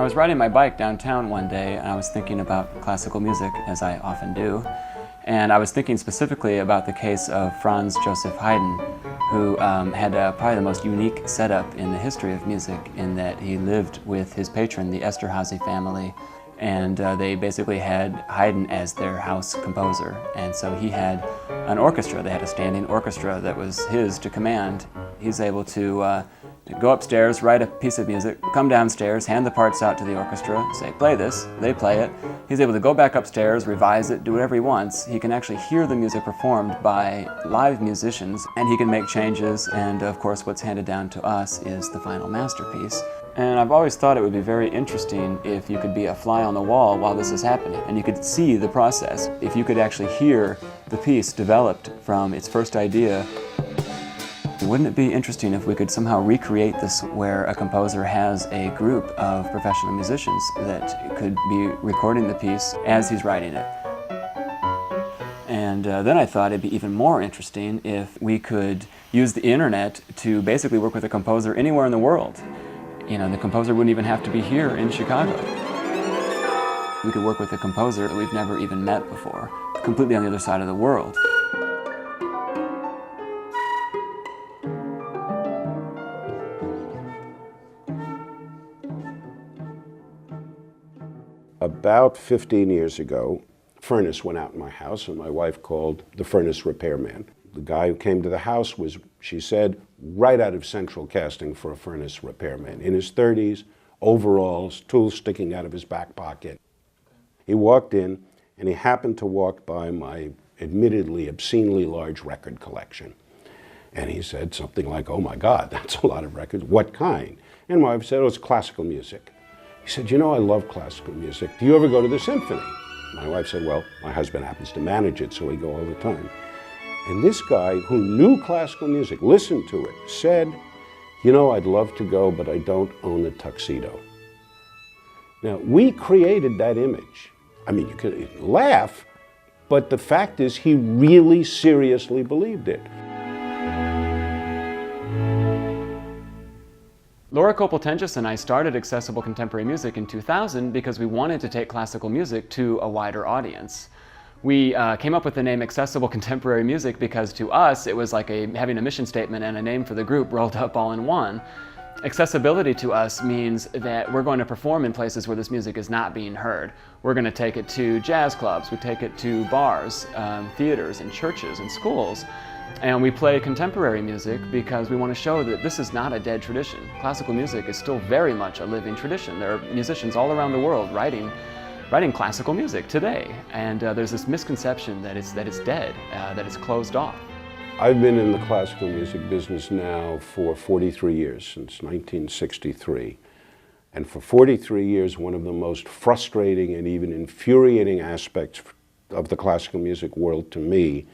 I was riding my bike downtown one day and I was thinking about classical music, as I often do. And I was thinking specifically about the case of Franz Joseph Haydn, who had probably the most unique setup in the history of music, in that he lived with his patron, the Esterházy family, and they basically had Haydn as their house composer. And so he had an orchestra. They had a standing orchestra that was his to command. He's able to go upstairs, write a piece of music, come downstairs, hand the parts out to the orchestra, say, play this, they play it. He's able to go back upstairs, revise it, do whatever he wants. He can actually hear the music performed by live musicians, and he can make changes, and of course what's handed down to us is the final masterpiece. And I've always thought it would be very interesting if you could be a fly on the wall while this is happening, and you could see the process. If you could actually hear the piece developed from its first idea. Wouldn't it be interesting if we could somehow recreate this, where a composer has a group of professional musicians that could be recording the piece as he's writing it? And then I thought it'd be even more interesting if we could use the internet to basically work with a composer anywhere in the world. You know, the composer wouldn't even have to be here in Chicago. We could work with a composer that we've never even met before, completely on the other side of the world. About 15 years ago, a furnace went out in my house, and my wife called the furnace repairman. The guy who came to the house was, she said, right out of central casting for a furnace repairman. In his 30s, overalls, tools sticking out of his back pocket. He walked in, and he happened to walk by my admittedly obscenely large record collection. And he said something like, oh my God, that's a lot of records. What kind? And my wife said, oh, it's classical music. He said, you know, I love classical music. Do you ever go to the symphony? My wife said, well, my husband happens to manage it, so we go all the time. And this guy, who knew classical music, listened to it, said, you know, I'd love to go, but I don't own a tuxedo. Now, we created that image. I mean, you could laugh, but the fact is he really seriously believed it. Laura Kopel-Tenjis and I started Accessible Contemporary Music in 2000 because we wanted to take classical music to a wider audience. We came up with the name Accessible Contemporary Music because to us it was like having a mission statement and a name for the group rolled up all in one. Accessibility to us means that we're going to perform in places where this music is not being heard. We're going to take it to jazz clubs, we take it to bars, theaters, and churches and schools. And we play contemporary music because we want to show that this is not a dead tradition. Classical music is still very much a living tradition. There are musicians all around the world writing classical music today. And there's this misconception that it's dead, that it's closed off. I've been in the classical music business now for 43 years, since 1963. And for 43 years, one of the most frustrating and even infuriating aspects of the classical music world to me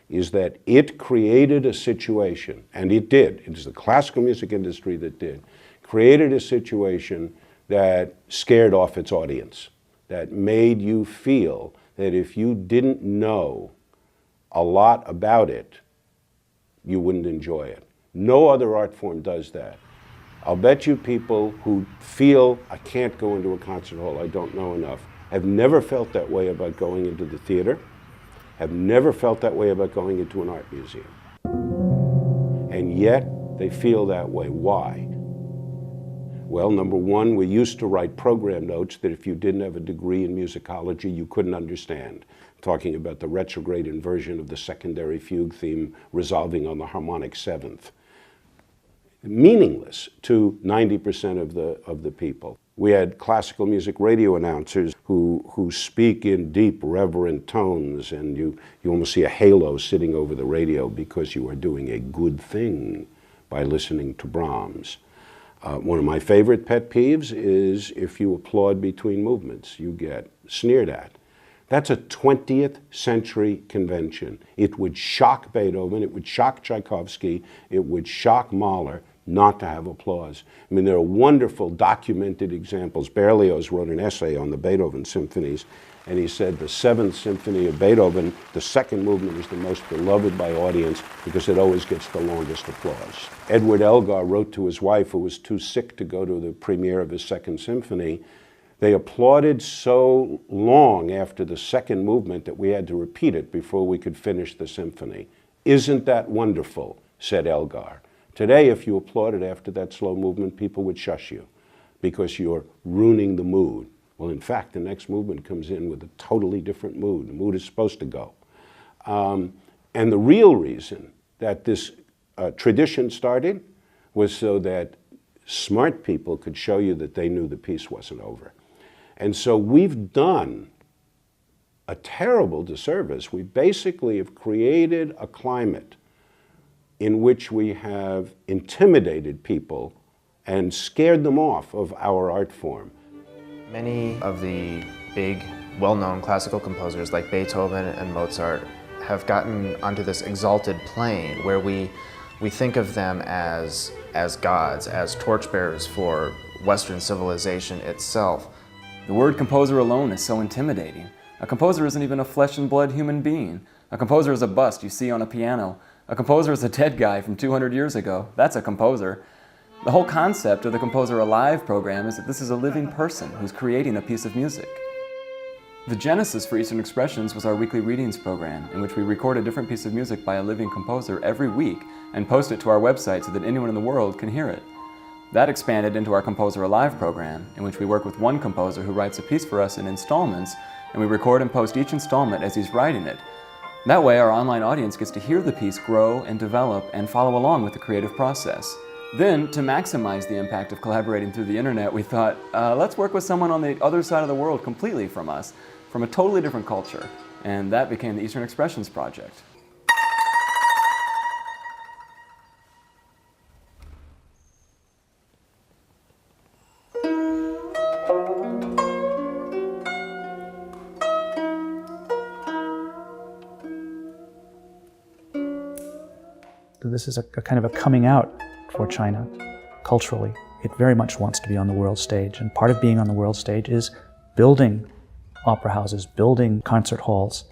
is that it created a situation, and it did, it is the classical music industry that did, created a situation that scared off its audience, that made you feel that if you didn't know a lot about it, you wouldn't enjoy it. No other art form does that. I'll bet you people who feel, I can't go into a concert hall, I don't know enough, have never felt that way about going into the theater, have never felt that way about going into an art museum. And yet, they feel that way. Why? Well, number one, we used to write program notes that if you didn't have a degree in musicology, you couldn't understand. Talking about the retrograde inversion of the secondary fugue theme resolving on the harmonic seventh. Meaningless to 90% of the people. We had classical music radio announcers who speak in deep, reverent tones, and you almost see a halo sitting over the radio because you are doing a good thing by listening to Brahms. One of my favorite pet peeves is if you applaud between movements, you get sneered at. That's a 20th century convention. It would shock Beethoven, it would shock Tchaikovsky, it would shock Mahler not to have applause. I mean, there are wonderful documented examples. Berlioz wrote an essay on the Beethoven symphonies, and he said the Seventh Symphony of Beethoven, the second movement, is the most beloved by audience because it always gets the longest applause. Edward Elgar wrote to his wife, who was too sick to go to the premiere of his Second Symphony. They applauded so long after the second movement that we had to repeat it before we could finish the symphony. "Isn't that wonderful?" said Elgar. Today, if you applauded after that slow movement, people would shush you because you're ruining the mood. Well, in fact, the next movement comes in with a totally different mood. The mood is supposed to go. And the real reason that this tradition started was so that smart people could show you that they knew the piece wasn't over. And so we've done a terrible disservice. We basically have created a climate in which we have intimidated people and scared them off of our art form. Many of the big, well-known classical composers like Beethoven and Mozart have gotten onto this exalted plane where we think of them as gods, as torchbearers for Western civilization itself. The word composer alone is so intimidating. A composer isn't even a flesh and blood human being. A composer is a bust you see on a piano. A composer is a dead guy from 200 years ago. That's a composer. The whole concept of the Composer Alive program is that this is a living person who's creating a piece of music. The genesis for Eastern Expressions was our weekly readings program, in which we record a different piece of music by a living composer every week and post it to our website so that anyone in the world can hear it. That expanded into our Composer Alive program, in which we work with one composer who writes a piece for us in installments, and we record and post each installment as he's writing it. That way, our online audience gets to hear the piece grow and develop and follow along with the creative process. Then, to maximize the impact of collaborating through the internet, we thought, let's work with someone on the other side of the world completely from us, from a totally different culture. And that became the Eastern Expressions Project. This is a kind of a coming out for China culturally. It very much wants to be on the world stage, and part of being on the world stage is building opera houses, building concert halls.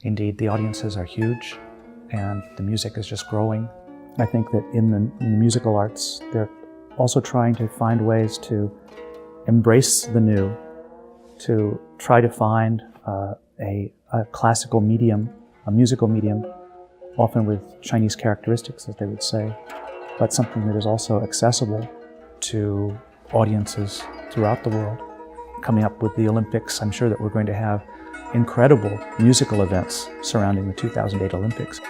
Indeed, the audiences are huge, and the music is just growing. I think that in the musical arts, they're also trying to find ways to embrace the new, to try to find a classical medium, a musical medium, often with Chinese characteristics, as they would say, but something that is also accessible to audiences throughout the world. Coming up with the Olympics, I'm sure that we're going to have incredible musical events surrounding the 2008 Olympics.